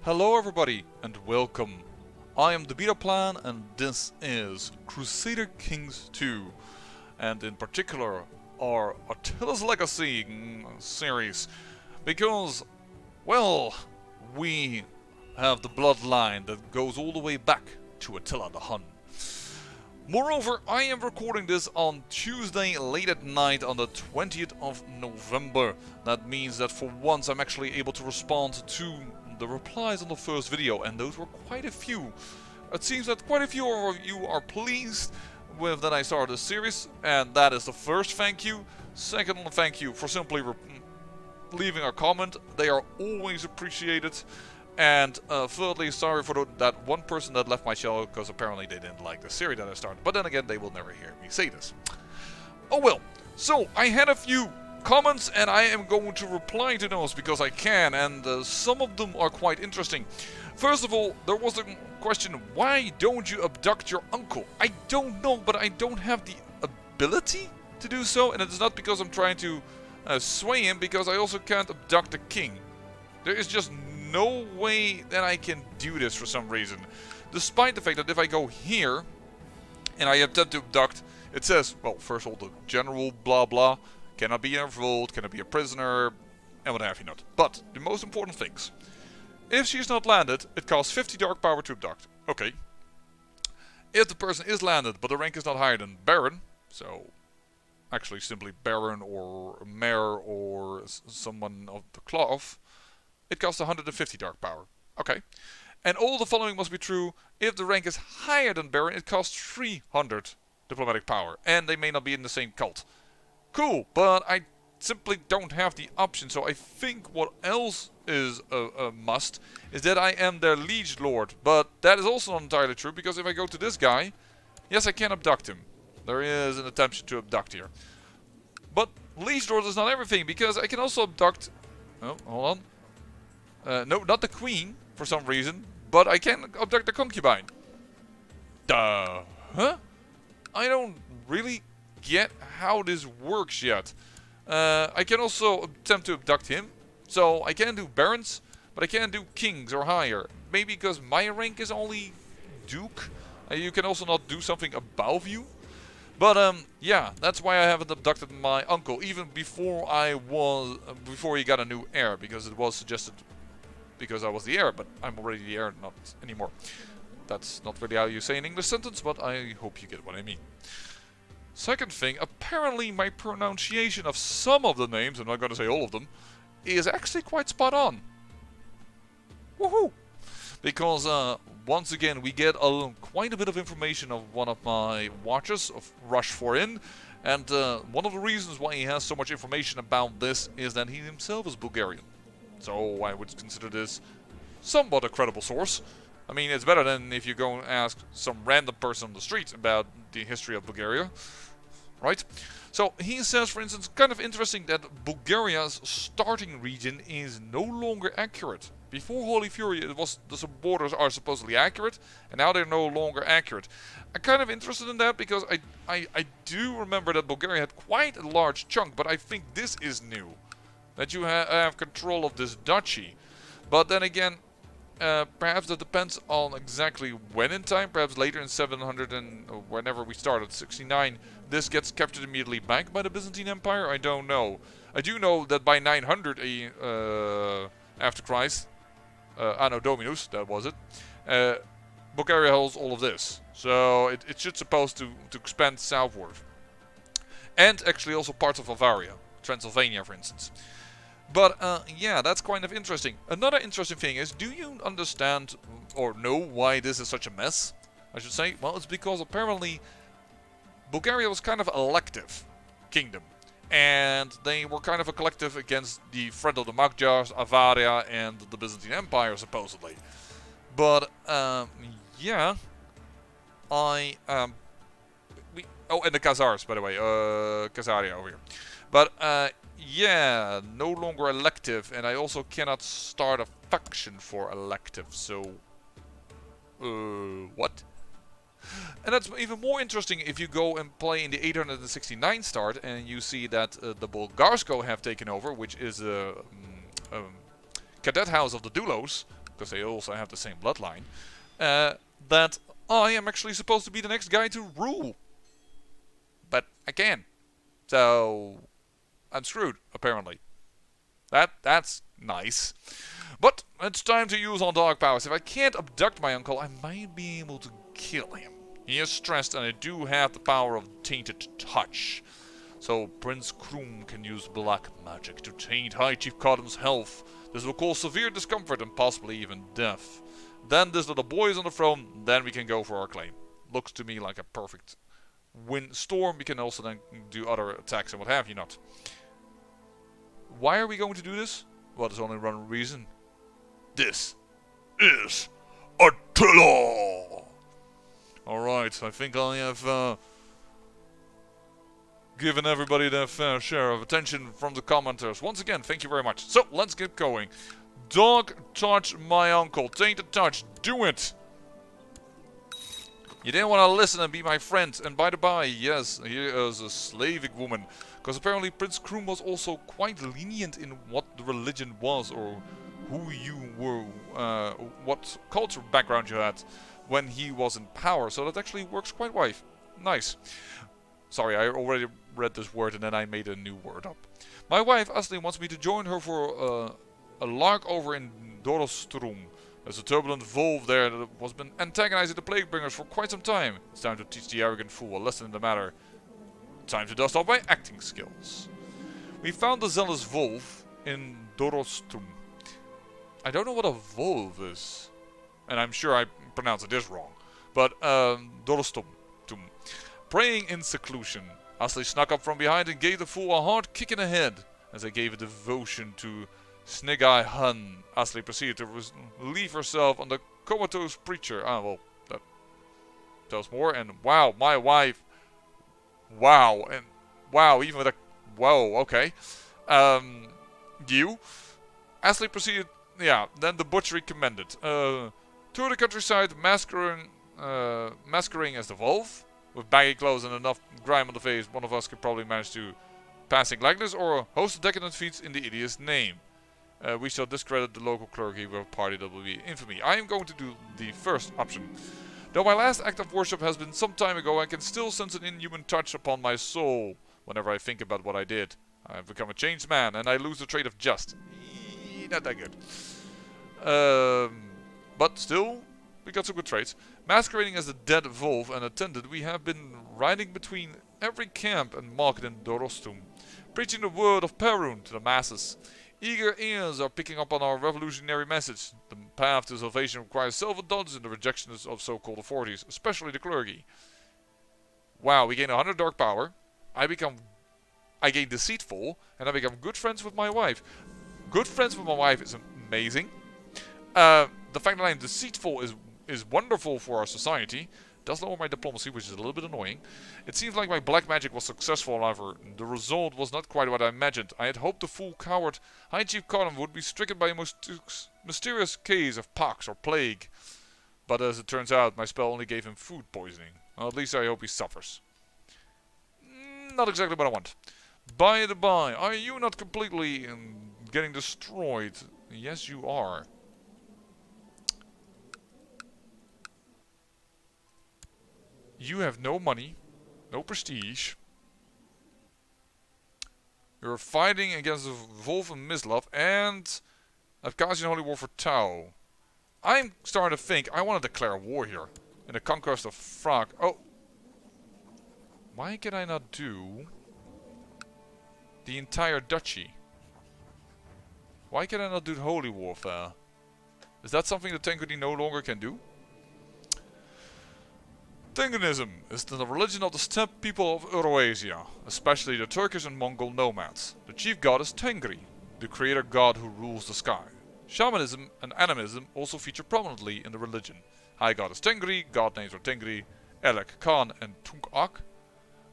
Hello everybody and welcome. I am the Beta Plan and this is Crusader Kings 2 and in particular our Attila's Legacy series because, well, we have the bloodline that goes all the way back to Attila the Hun. Moreover, I am recording this on Tuesday late at night on the 20th of November. That means that for once I'm actually able to respond to the replies on the first video, and those were quite a few. It seems that quite a few of you are pleased with that I started this series, and that is the first thank you. Second thank you for simply leaving a comment. They are always appreciated. And thirdly, sorry for that one person that left my channel because apparently they didn't like the series that I started. But then again, they will never hear me say this. Oh well, so I had a few comments and I am going to reply to those because I can, and some of them are quite interesting. First of all, there was a question, why don't you abduct your uncle? I don't know, but I don't have the ability to do so, and it's not because I'm trying to sway him, because I also can't abduct the king. There is just no way that I can do this for some reason. Despite the fact that if I go here and I attempt to abduct, it says, well, first of all, the general blah blah, cannot be involved, cannot be a prisoner, and what have you not. But the most important things. If she's not landed, it costs 50 dark power to abduct. Okay. If the person is landed, but the rank is not higher than Baron, so actually simply Baron or Mayor or someone of the cloth, it costs 150 dark power. Okay. And all the following must be true. If the rank is higher than Baron, it costs 300 diplomatic power. And they may not be in the same cult. Cool, but I simply don't have the option. So I think what else is a must is that I am their liege lord. But that is also not entirely true, because if I go to this guy, yes, I can abduct him. There is an attempt to abduct here. But liege lord is not everything, because I can also abduct... Oh, hold on. No, not the queen, for some reason, but I can abduct the concubine. Duh. Huh? I don't really get how this works yet. I can also attempt to abduct him, so I can do barons, but I can't do kings or higher. Maybe because my rank is only duke. You can also not do something above you. But yeah, that's why I haven't abducted my uncle, even before before he got a new heir, because it was suggested. Because I was the heir, but I'm already the heir, not anymore. That's not really how you say an English sentence, but I hope you get what I mean. Second thing, apparently my pronunciation of some of the names, I'm not going to say all of them, is actually quite spot on. Woohoo! Because once again we get quite a bit of information of one of my watchers, of Rush4In, and one of the reasons why he has so much information about this is that he himself is Bulgarian. So I would consider this somewhat a credible source. I mean, it's better than if you go and ask some random person on the street about the history of Bulgaria. Right? So he says, for instance, kind of interesting that Bulgaria's starting region is no longer accurate. Before Holy Fury, it was the borders are supposedly accurate, and now they're no longer accurate. I'm kind of interested in that because I do remember that Bulgaria had quite a large chunk, but I think this is new. That you have control of this duchy. But then again, perhaps that depends on exactly when in time. Perhaps later in 700 and whenever we started, 69, this gets captured immediately back by the Byzantine Empire. I don't know. I do know that by 900 after Christ, Anno Dominus, that was it, Bulgaria holds all of this. So it should supposed to expand southward. And actually also parts of Bavaria, Transylvania for instance. But yeah, that's kind of interesting. Another interesting thing is, do you understand or know why this is such a mess? I should say, well, it's because apparently Bulgaria was kind of a elective kingdom. And they were kind of a collective against the threat of the Magyars, Avaria, and the Byzantine Empire, supposedly. But yeah, oh, and the Khazars, by the way, Khazaria over here. But yeah, no longer elective, and I also cannot start a faction for elective, so... what? And that's even more interesting if you go and play in the 869 start, and you see that the Bulgarsko have taken over, which is a cadet house of the Dulos, because they also have the same bloodline, that I am actually supposed to be the next guy to rule. But I can't. So I'm screwed, apparently. That's nice. But it's time to use our dark powers. If I can't abduct my uncle, I might be able to kill him. He is stressed, and I do have the power of tainted touch. So Prince Krum can use black magic to taint High Chief Cotton's health. This will cause severe discomfort and possibly even death. Then this little boy is on the throne, then we can go for our claim. Looks to me like a perfect storm. We can also then do other attacks and what have you not. Why are we going to do this? Well, there's only one reason. This is Attila! Alright, I think I have given everybody their fair share of attention from the commenters. Once again, thank you very much. So, let's get going. Dog touch my uncle. Tainted touch. Do it! You didn't want to listen and be my friend. And by the by, yes, here is a Slavic woman. Because apparently Prince Krum was also quite lenient in what the religion was, or who you were, what cultural background you had when he was in power. So that actually works quite well. Nice. Sorry, I already read this word and then I made a new word up. My wife, Asli, wants me to join her for a lark over in Dorostrum. There's a turbulent wolf there that has been antagonizing the plague bringers for quite some time. It's time to teach the arrogant fool a lesson in the matter. Time to dust off my acting skills. We found the zealous wolf in Dorostrum. I don't know what a wolf is. And I'm sure I pronounced this wrong. But, Dorostrum. Praying in seclusion. Asli snuck up from behind and gave the fool a hard kick in the head. As I gave a devotion to Snegai Hun, Asli proceeded to relieve herself on the comatose preacher. Ah, well, that tells more. And wow, my wife. Wow, and wow, even with a whoa, okay. You. Asli proceeded, yeah, then the butchery commended. Through the countryside, masquerading as the wolf. With baggy clothes and enough grime on the face, one of us could probably manage to passing likeness or host the decadent feats in the idiot's name. We shall discredit the local clergy with a party that will be infamy. I am going to do the first option. Though my last act of worship has been some time ago, I can still sense an inhuman touch upon my soul. Whenever I think about what I did, I have become a changed man, and I lose the trait of just. Not that good. But still, we got some good traits. Masquerading as the dead wolf and attendant, we have been riding between every camp and market in Dorostum, preaching the word of Perun to the masses. Eager ears are picking up on our revolutionary message. The path to salvation requires self-indulgence and the rejection of so-called authorities, especially the clergy. Wow, we gain 100 dark power. I gain deceitful, and I become good friends with my wife. Good friends with my wife is amazing. The fact that I'm deceitful is wonderful for our society. Does lower my diplomacy, which is a little bit annoying. It seems like my black magic was successful, however. The result was not quite what I imagined. I had hoped the fool coward High Chief Cotton would be stricken by a mysterious case of pox or plague. But as it turns out, my spell only gave him food poisoning. Well, at least I hope he suffers. Not exactly what I want. By the by, are you not completely getting destroyed? Yes, you are. You have no money, no prestige. You're fighting against the Wolf and Mislav, and I've cast Holy War for Tau. I'm starting to think I want to declare war here in the conquest of Frag. Oh, why can I not do the entire duchy? Why can I not do holy warfare? Is that something that Tankredi no longer can do? Tenganism is the religion of the steppe people of Eurasia, especially the Turkish and Mongol nomads. The chief god is Tengri, the creator god who rules the sky. Shamanism and animism also feature prominently in the religion. High god is Tengri, god names are Tengri, Elek, Khan and Tunk-Ak.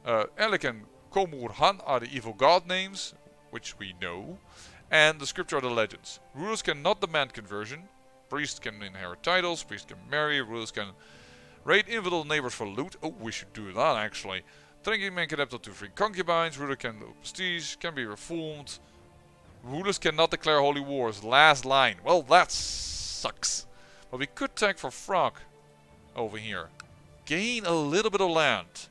Elek and Komur-Han are the evil god names, which we know, and the scripture are the legends. Rulers cannot demand conversion, priests can inherit titles, priests can marry, rulers can raid infidel neighbors for loot. Oh, we should do that actually. Drinking men can have up to 3 concubines. Ruler can prestige, can be reformed. Rulers cannot declare holy wars. Last line. Well, that's sucks. But we could take for Frog over here. Gain a little bit of land.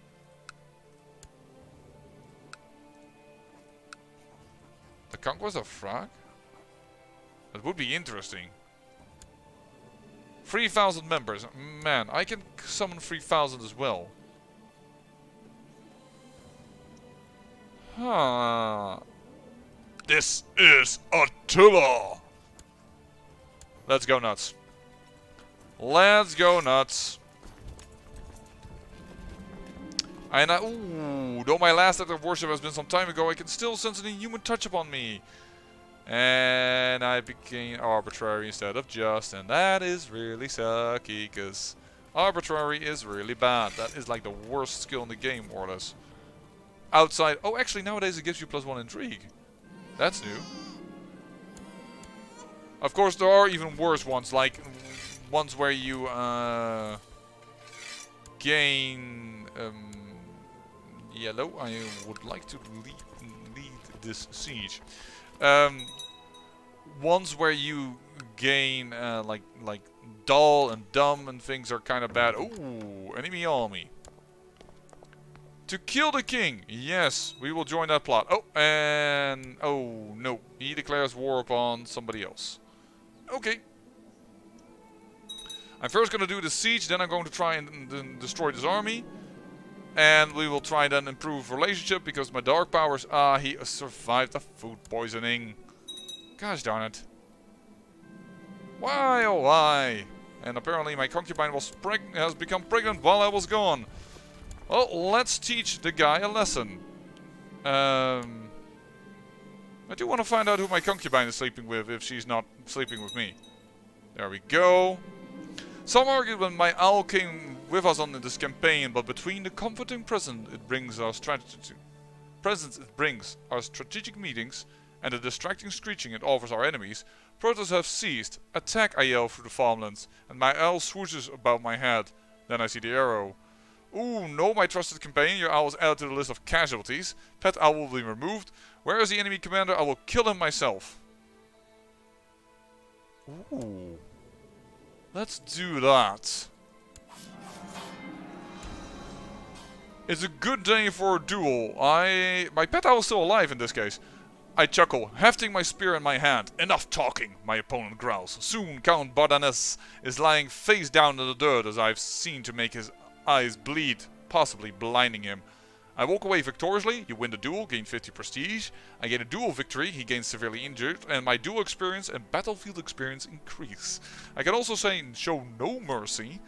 The conquest of Frog? That would be interesting. 3,000 members. Man, I can summon 3,000 as well. Huh. This is Attila! Let's go nuts. Let's go nuts. And ooh, though my last act of worship has been some time ago, I can still sense an inhuman touch upon me. And I became arbitrary instead of just, and that is really sucky, because arbitrary is really bad. That is like the worst skill in the game, more or less. Outside, oh actually nowadays it gives you +1 intrigue. That's new. Of course there are even worse ones, like ones where you gain yellow. I would like to lead this siege. Ones where you gain like dull and dumb and things are kind of bad. Ooh, enemy army. To kill the king. Yes, we will join that plot. Oh, and oh no, he declares war upon somebody else. Okay. I'm first going to do the siege, then I'm going to try and destroy this army. And we will try then improve relationship because my dark powers. He survived the food poisoning. Gosh darn it. Why oh why? And apparently my concubine has become pregnant while I was gone. Well, let's teach the guy a lesson. I do want to find out who my concubine is sleeping with if she's not sleeping with me. There we go. Some argue when my owl came with us on this campaign, but between the comforting presence it brings our strategic meetings and the distracting screeching it offers our enemies, protests have ceased. Attack, I yell through the farmlands, and my owl swooshes about my head. Then I see the arrow. Ooh, no, my trusted companion, your owl is added to the list of casualties. Pet owl will be removed. Where is the enemy commander? I will kill him myself. Ooh. Let's do that. It's a good day for a duel. My pet owl is still alive in this case. I chuckle, hefting my spear in my hand. Enough talking, my opponent growls. Soon Count Bardanes is lying face down in the dirt as I've seen to make his eyes bleed, possibly blinding him. I walk away victoriously. You win the duel, gain 50 prestige. I gain a duel victory, he gains severely injured, and my duel experience and battlefield experience increase. I can also say show no mercy.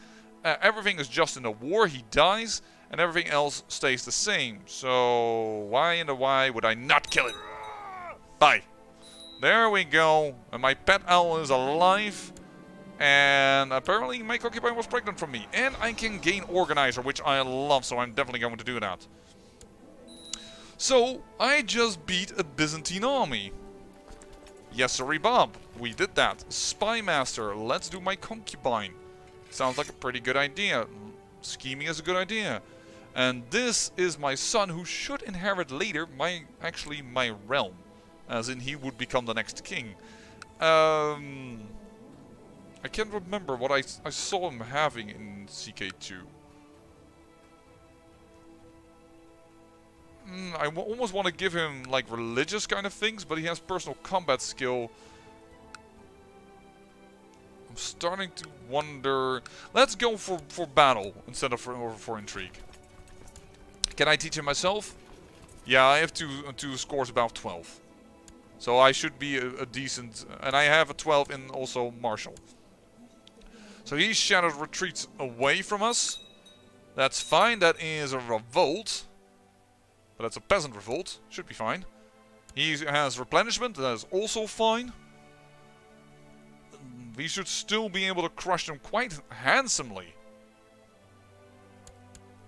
Everything is just in a war, he dies, and everything else stays the same. So why in the why would I not kill him? Bye. There we go. And my pet owl is alive. And apparently my concubine was pregnant from me. And I can gain Organizer, which I love, so I'm definitely going to do that. So, I just beat a Byzantine army. Yes, sorry, Bob. We did that. Spy Master, let's do my concubine. Sounds like a pretty good idea. Scheming is a good idea. And this is my son who should inherit later my realm. As in, he would become the next king. I can't remember what I saw him having in CK2. I almost want to give him like religious kind of things, but he has personal combat skill. I'm starting to wonder. Let's go for battle instead of for intrigue. Can I teach him myself? Yeah, I have two scores above 12. So I should be a decent, and I have a 12 in also martial. So he shattered retreats away from us. That's fine, that is a revolt. But that's a peasant revolt, should be fine. He has replenishment, that is also fine. We should still be able to crush them quite handsomely.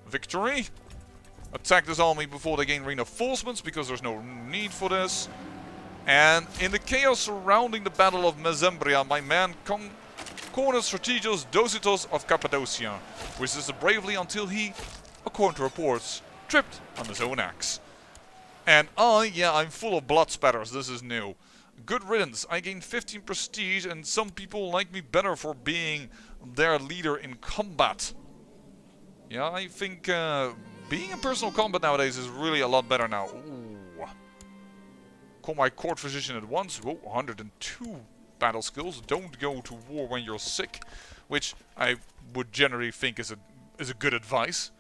Victory. Attack this army before they gain reinforcements, because there's no need for this. And in the chaos surrounding the Battle of Mesembria, my man cornered Strategos Dositos of Cappadocia, resisted bravely until he, according to reports, tripped on his own axe. And I'm full of blood spatters, this is new. Good riddance. I gained 15 prestige, and some people like me better for being their leader in combat. Yeah, I think being in personal combat nowadays is really a lot better now. Ooh. Call my court physician at once. Whoa, 102 battle skills. Don't go to war when you're sick, which I would generally think is a good advice.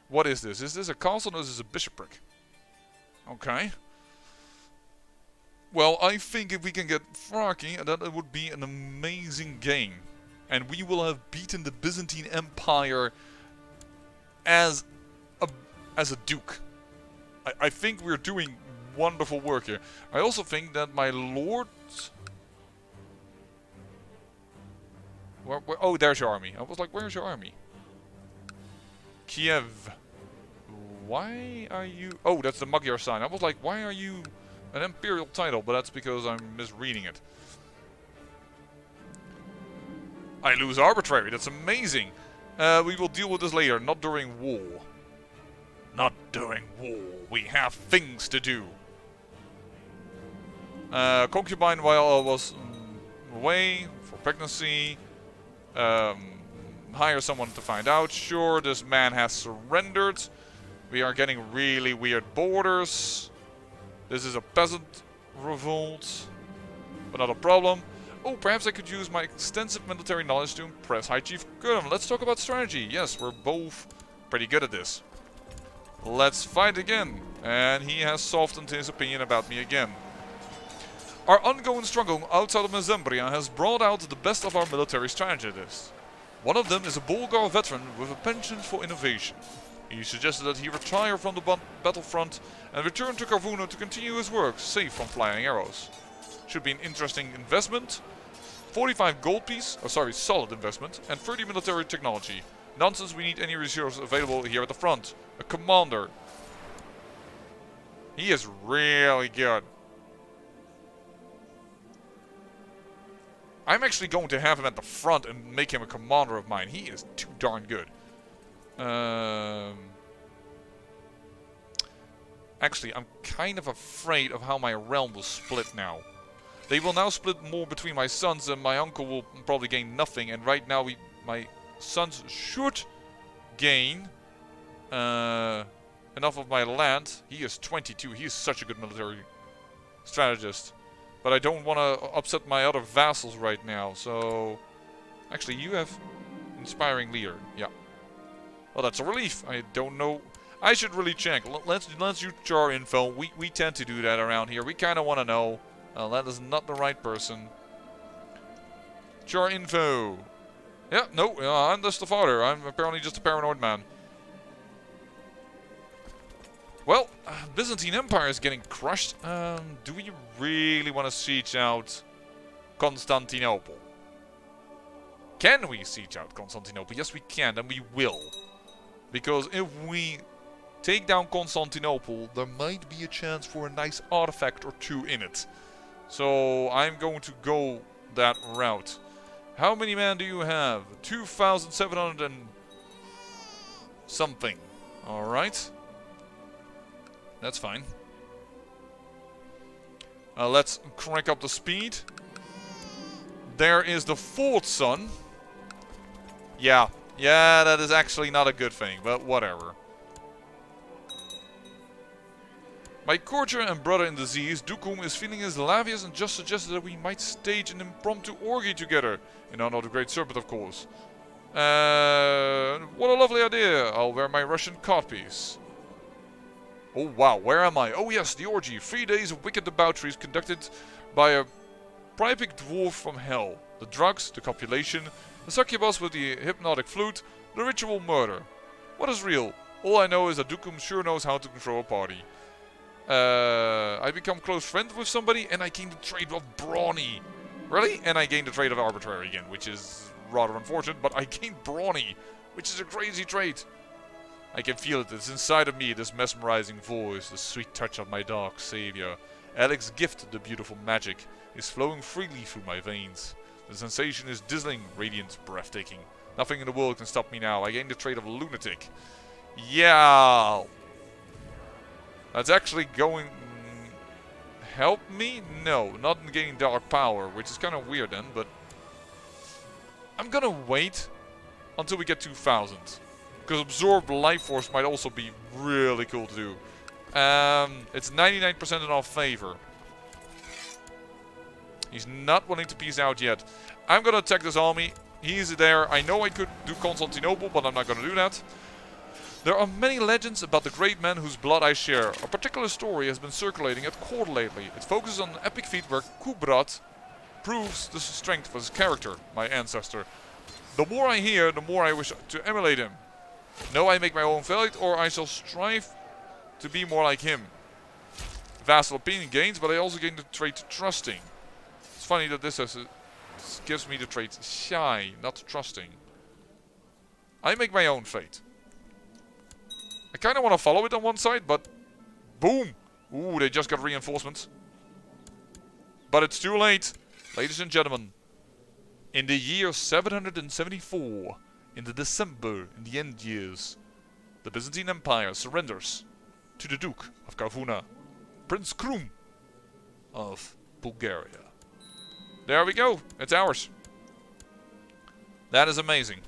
What is this? Is this a castle or is this a bishopric? Okay. Well, I think if we can get Fraki, that it would be an amazing game. And we will have beaten the Byzantine Empire as a duke. I think we're doing wonderful work here. I also think that my lords... oh, there's your army. I was like, where's your army? Kiev. Why are you... oh, that's the Magyar sign. I was like, why are you an imperial title? But that's because I'm misreading it. I lose arbitrary. That's amazing. We will deal with this later. Not during war. Not during war. We have things to do. Concubine while I was away for pregnancy. Hire someone to find out. Sure, this man has surrendered. We are getting really weird borders. This is a peasant revolt. But not a problem. Oh, perhaps I could use my extensive military knowledge to impress High Chief Gurm. Let's talk about strategy. Yes, we're both pretty good at this. Let's fight again. And he has softened his opinion about me again. Our ongoing struggle outside of Mesembria has brought out the best of our military strategists. One of them is a Bulgar veteran with a penchant for innovation. He suggested that he retire from the battlefront and return to Carvuno to continue his work, safe from flying arrows. Should be an interesting investment. 45 gold piece, solid investment, and 30 military technology. Nonsense, we need any resources available here at the front. A commander. He is really good. I'm actually going to have him at the front and make him a commander of mine. He is too darn good. Actually, I'm kind of afraid of how my realm will split now. They will now split more between my sons, and my uncle will probably gain nothing. And right now, my sons should gain enough of my land. He is 22. He is such a good military strategist. But I don't want to upset my other vassals right now. So, actually, you have inspiring leader. Yeah. Well, that's a relief. I don't know. I should really check. Let's use char info. We tend to do that around here. We kind of want to know. That is not the right person. Char info. Yeah, no, I'm just the father. I'm apparently just a paranoid man. Well, Byzantine Empire is getting crushed. Do we really want to siege out Constantinople? Can we siege out Constantinople? Yes, we can, and we will. Because if we take down Constantinople, there might be a chance for a nice artifact or two in it. So I'm going to go that route. How many men do you have? 2,700 and something. Alright. That's fine. Let's crank up the speed. There is the fourth son. Yeah, that is actually not a good thing, but whatever. My courtier and brother in disease, Dukum, is feeling his lavius and just suggested that we might stage an impromptu orgy together. In honor of the Great Serpent, of course. What a lovely idea. I'll wear my Russian codpiece. Oh wow, where am I? Oh yes, the orgy. 3 days of wicked debaucheries conducted by a Prypic dwarf from hell. The drugs, the copulation, the succubus with the hypnotic flute, the ritual murder. What is real? All I know is that Dukum sure knows how to control a party. I become close friends with somebody and I gain the trait of brawny. Really? And I gain the trait of arbitrary again, which is rather unfortunate, but I gain brawny, which is a crazy trait. I can feel it. It's inside of me, this mesmerizing voice, the sweet touch of my dark savior. Alec's gift, the beautiful magic, is flowing freely through my veins. The sensation is dizzying, radiant, breathtaking. Nothing in the world can stop me now. I gain the trait of lunatic. Yeah! That's actually going help me? No, not in gaining dark power, which is kind of weird then, but I'm gonna wait until we get 2000. Because absorb life force might also be really cool to do. It's 99% in our favor. He's not wanting to peace out yet. I'm gonna attack this army. He's there. I know I could do Constantinople, but I'm not gonna do that. There are many legends about the great men whose blood I share. A particular story has been circulating at court lately. It focuses on an epic feat where Kubrat proves the strength of his character, my ancestor. The more I hear, the more I wish to emulate him. No, I make my own fate, or I shall strive to be more like him. Vassal opinion gains, but I also gain the trait trusting. It's funny that this gives me the trait shy, not trusting. I make my own fate. I kind of want to follow it on one side, but boom! Ooh, they just got reinforcements. But it's too late. Ladies and gentlemen, in the year 774, in the December, in the end years, the Byzantine Empire surrenders to the Duke of Kavuna, Prince Krum of Bulgaria. There we go, it's ours. That is amazing.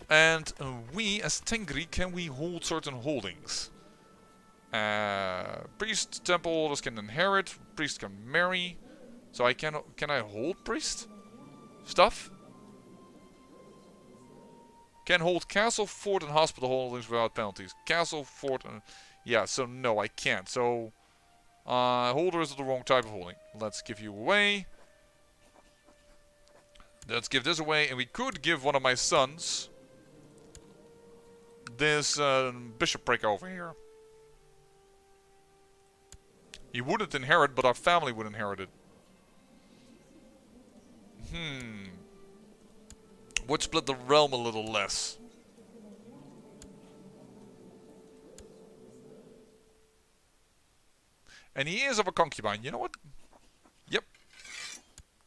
And we, as Tengri, can we hold certain holdings? Priest, temple holders can inherit, priest can marry. So I can I hold priest stuff? Can hold castle, fort, and hospital holdings without penalties. Castle, fort, and yeah. So no, I can't. So holder is the wrong type of holding. Let's give you away. Let's give this away, and we could give one of my sons this bishopric over here. He wouldn't inherit, but our family would inherit it. Would split the realm a little less. And he is of a concubine. You know what? Yep.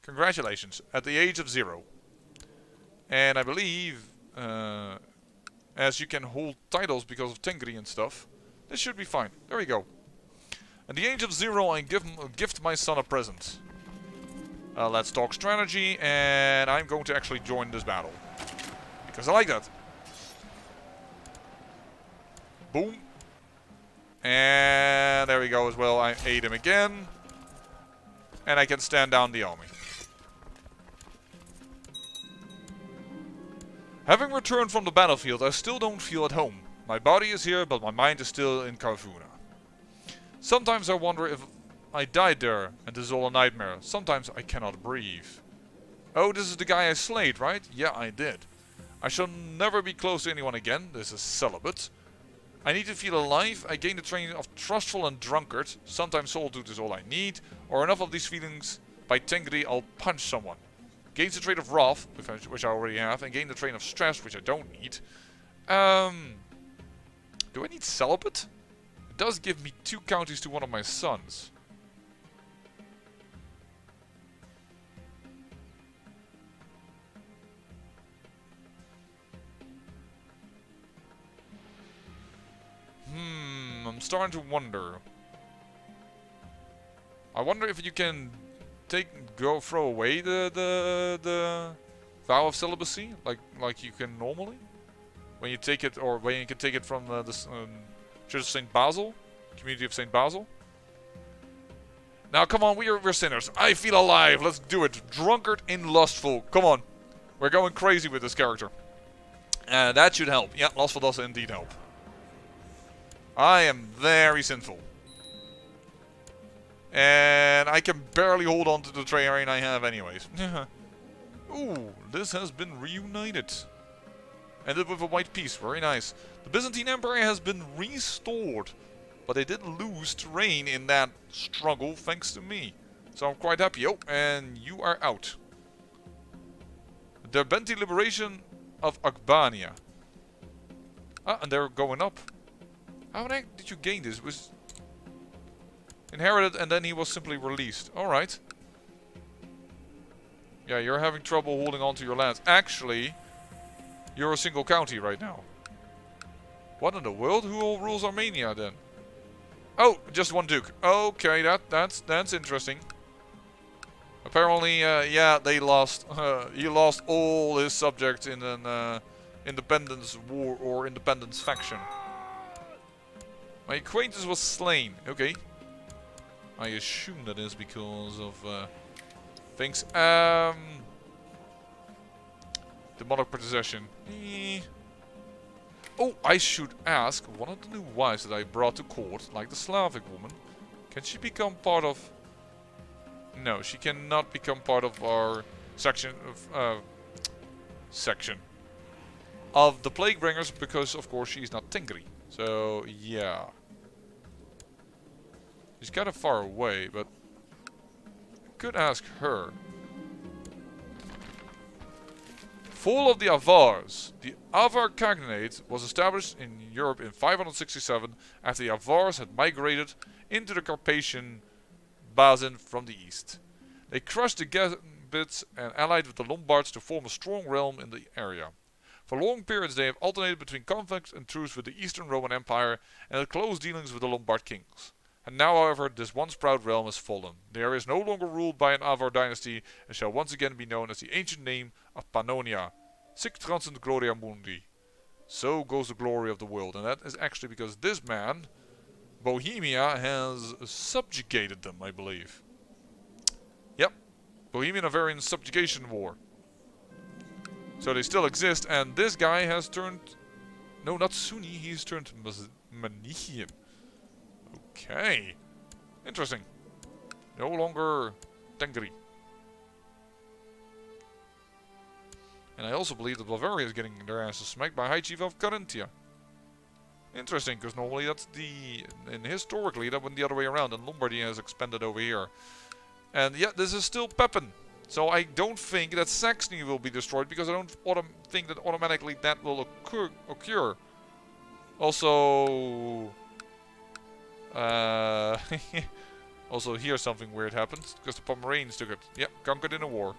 Congratulations. At the age of 0. And I believe, as you can hold titles because of Tengri and stuff, this should be fine. There we go. At the age of 0, I gift my son a present. Let's talk strategy, and I'm going to actually join this battle. Because I like that. Boom. And there we go as well. I aid him again. And I can stand down the army. Having returned from the battlefield, I still don't feel at home. My body is here, but my mind is still in Kavuna. Sometimes I wonder if I died there, and this is all a nightmare. Sometimes I cannot breathe. Oh, this is the guy I slayed, right? Yeah, I did. I shall never be close to anyone again. This is celibate. I need to feel alive. I gain the training of trustful and drunkard. Sometimes solitude is all I need. Or enough of these feelings. By Tengri, I'll punch someone. Gains the trait of wrath, which I already have. And gain the trait of stress, which I don't need. Do I need celibate? It does give me 2 counties to one of my sons. I'm starting to wonder. I wonder if you can throw away the vow of celibacy, like you can normally, when you take it, or when you can take it from the Church of Saint Basil, community of Saint Basil. Now, come on, we're sinners. I feel alive. Let's do it. Drunkard and lustful. Come on, we're going crazy with this character. That should help. Yeah, lustful does indeed help. I am very sinful. And I can barely hold on to the terrain I have anyways. Ooh, this has been reunited. Ended with a white piece, very nice. The Byzantine Empire has been restored. But they did lose terrain in that struggle thanks to me. So I'm quite happy. Oh, and you are out. The Derbenti liberation of Albania. Ah, and they're going up. How the heck did you gain this? It was inherited and then he was simply released. Alright. Yeah, you're having trouble holding on to your lands. Actually, you're a single county right now. What in the world? Who rules Armenia then? Oh, just one duke. Okay, that's interesting. Apparently, yeah, they lost. He lost all his subjects in an independence war or independence faction. My acquaintance was slain. Okay. I assume that is because of things. Demonic possession. Oh, I should ask, one of the new wives that I brought to court, like the Slavic woman, can she become part of... No, she cannot become part of our section of the Plague Bringers because, of course, she's not Tingri. So, yeah. She's kind of far away, but I could ask her. Fall of the Avars. The Avar Khaganate was established in Europe in 567 after the Avars had migrated into the Carpathian Basin from the east. They crushed the Gambits and allied with the Lombards to form a strong realm in the area. For long periods they have alternated between conflict and truce with the Eastern Roman Empire and had close dealings with the Lombard kings. And now, however, this once proud realm has fallen. The area is no longer ruled by an Avar dynasty and shall once again be known as the ancient name of Pannonia. Sic transcend gloria mundi. So goes the glory of the world. And that is actually because this man, Bohemia, has subjugated them, I believe. Yep. Bohemian-Avarian subjugation war. So they still exist, and this guy has turned... No, not Sunni, he's turned Manichean. Okay. Interesting. No longer Tengri. And I also believe that Bavaria is getting their asses smacked by High Chief of Carinthia. Interesting, because normally that's the... And historically that went the other way around, and Lombardy has expanded over here. And yeah, this is still Pepin. So I don't think that Saxony will be destroyed, because I don't think that automatically that will occur. Also... also here something weird happens, because the Pomeranians took it. Yeah, conquered in a war.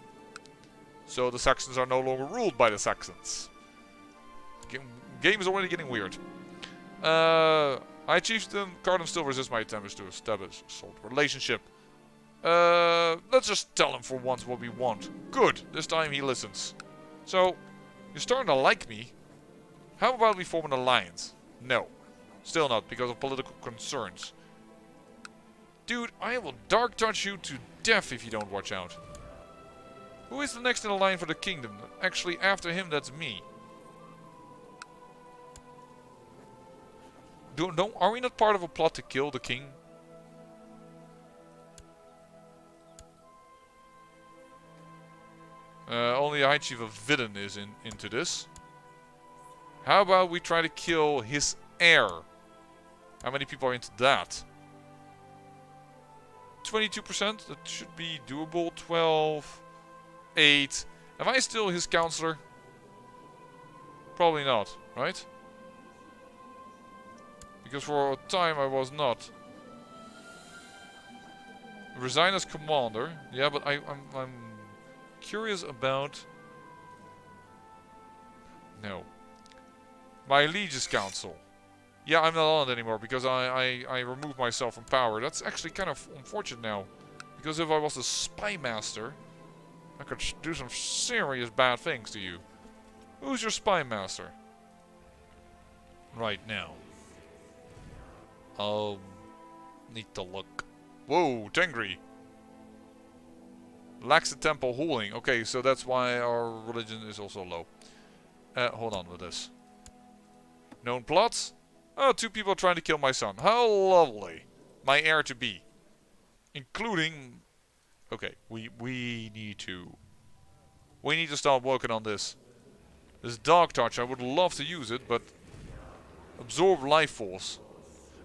So the Saxons are no longer ruled by the Saxons. Game is already getting weird. High Chieftain, Cardin still resists my attempts to establish a sort of relationship. Let's just tell him for once what we want. Good, this time he listens. So, you're starting to like me. How about we form an alliance? No. Still not, because of political concerns. Dude, I will dark touch you to death if you don't watch out. Who is the next in the line for the kingdom? Actually, after him, that's me. Are we not part of a plot to kill the king? Only the High Chief of Vidden is into this. How about we try to kill his heir? How many people are into that? 22%? That should be doable. 12... 8. Am I still his counselor? Probably not, right? Because for a time I was not. Resign as commander. Yeah, but I'm curious about... No. My liege's council. Yeah, I'm not on it anymore because I removed myself from power. That's actually kind of unfortunate now. Because if I was a spy master... I could do some serious bad things to you. Who's your spy master? Right now. I'll need to look. Whoa, Tengri. Lacks the temple holding. Okay, so that's why our religion is also low. Hold on with this. Known plots? Oh, 2 people trying to kill my son. How lovely. My heir to be. Including... Okay, we need to start working on this. This Dark Touch, I would love to use it, but... Absorb Life Force.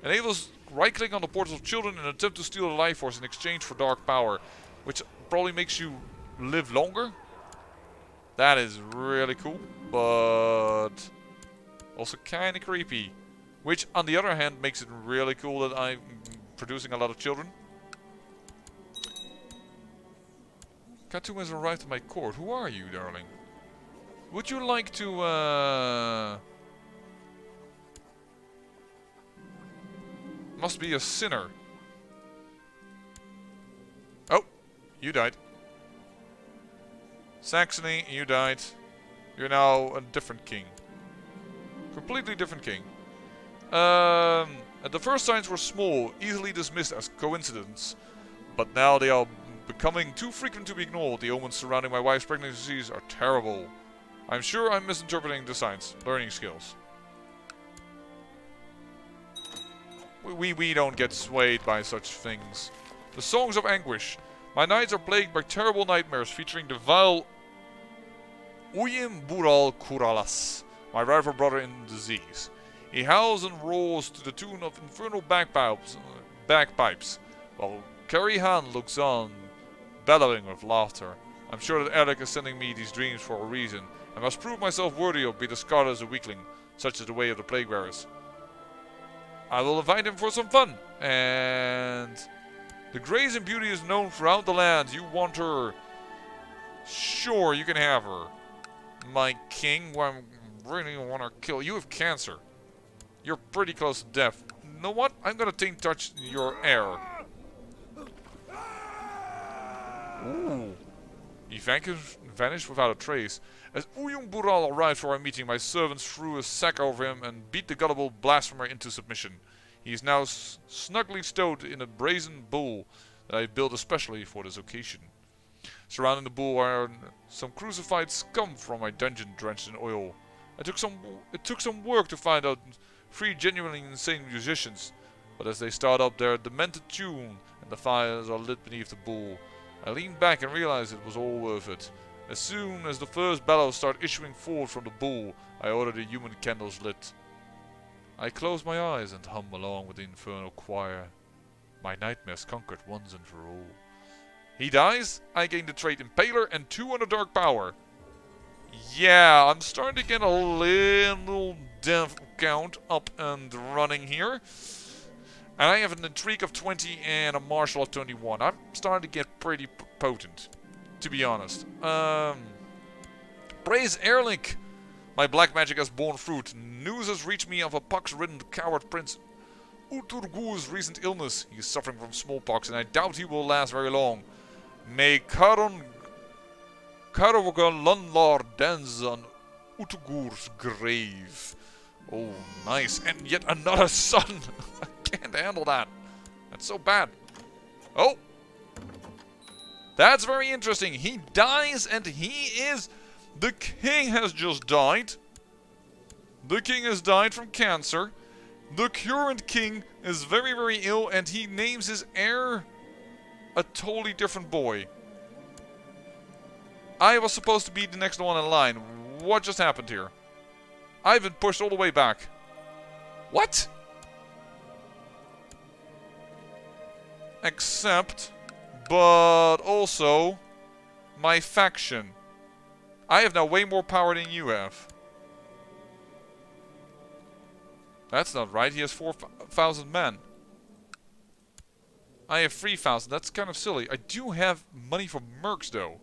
Enables right-click on the portals of children and attempt to steal the Life Force in exchange for Dark Power. Which probably makes you live longer. That is really cool, but... Also kinda creepy. Which, on the other hand, makes it really cool that I'm producing a lot of children. CK2 has arrived at my court. Who are you, darling? Would you like to, must be a sinner. Oh, you died. Saxony, you died. You're now a different king. Completely different king. At the first signs were small, easily dismissed as coincidence. But now they are becoming too frequent to be ignored. The omens surrounding my wife's pregnancies are terrible. I'm sure I'm misinterpreting the signs. Learning skills. We don't get swayed by such things. The songs of anguish. My nights are plagued by terrible nightmares featuring the vile Uyim Bural Kuralas, my rival brother in disease. He howls and roars to the tune of infernal bagpipes, while Karihan looks on, bellowing with laughter. I'm sure that Eric is sending me these dreams for a reason. I must prove myself worthy of being discarded as a weakling, such is the way of the plague bearers. I will invite him for some fun, and the grace and beauty is known throughout the land. You want her? Sure, you can have her. My king, who I really want to kill. You have cancer. You're pretty close to death. You know what? I'm gonna touch your heir. Ooh. He vanished without a trace. As Uyung Bural arrived for our meeting, my servants threw a sack over him and beat the gullible blasphemer into submission. He is now snugly stowed in a brazen bull that I built especially for this occasion. Surrounding the bull are some crucified scum from my dungeon drenched in oil. It took some work to find out 3 genuinely insane musicians, but as they start up their demented tune and the fires are lit beneath the bull, I leaned back and realized it was all worth it. As soon as the first bellows start issuing forth from the bull, I order the human candles lit. I close my eyes and hum along with the infernal choir. My nightmares conquered once and for all. He dies, I gain the trait Impaler and 2 on the Dark Power. Yeah, I'm starting to get a little death count up and running here. And I have an intrigue of 20 and a martial of 21. I'm starting to get pretty potent, to be honest. Praise Erlich! My black magic has borne fruit. News has reached me of a pox-ridden coward prince Uturgu's recent illness. He is suffering from smallpox and I doubt he will last very long. May Karoga Lunlar dance on Utugur's grave. Oh, nice. And yet another son. I can't handle that. That's so bad. Oh. That's very interesting. He dies and he is... The king has just died. The king has died from cancer. The current king is very, very ill and he names his heir a totally different boy. I was supposed to be the next one in line. What just happened here? I've been pushed all the way back. What? Except, but also, my faction. I have now way more power than you have. That's not right. He has 4,000 men. I have 3,000. That's kind of silly. I do have money for mercs, though.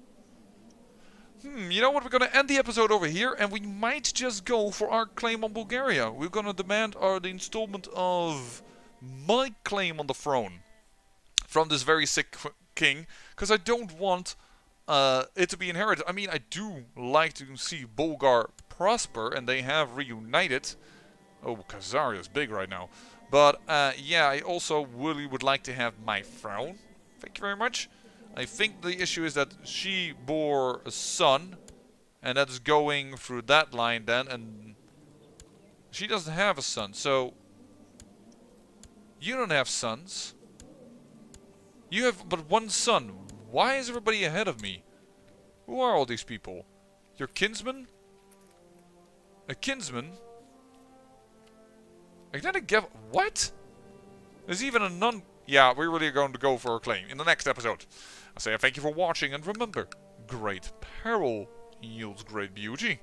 You know what? We're going to end the episode over here, and we might just go for our claim on Bulgaria. We're going to demand the installment of my claim on the throne from this very sick king, because I don't want it to be inherited. I mean, I do like to see Bulgar prosper, and they have reunited. Oh, Khazar is big right now. But, yeah, I also really would like to have my throne. Thank you very much. I think the issue is that she bore a son, and that's going through that line then, and she doesn't have a son, so you don't have sons. You have but one son. Why is everybody ahead of me? Who are all these people? Your kinsman? A kinsman? What? There's even a nun. Yeah, we're really going to go for a claim in the next episode. I say thank you for watching, and remember, great peril yields great beauty.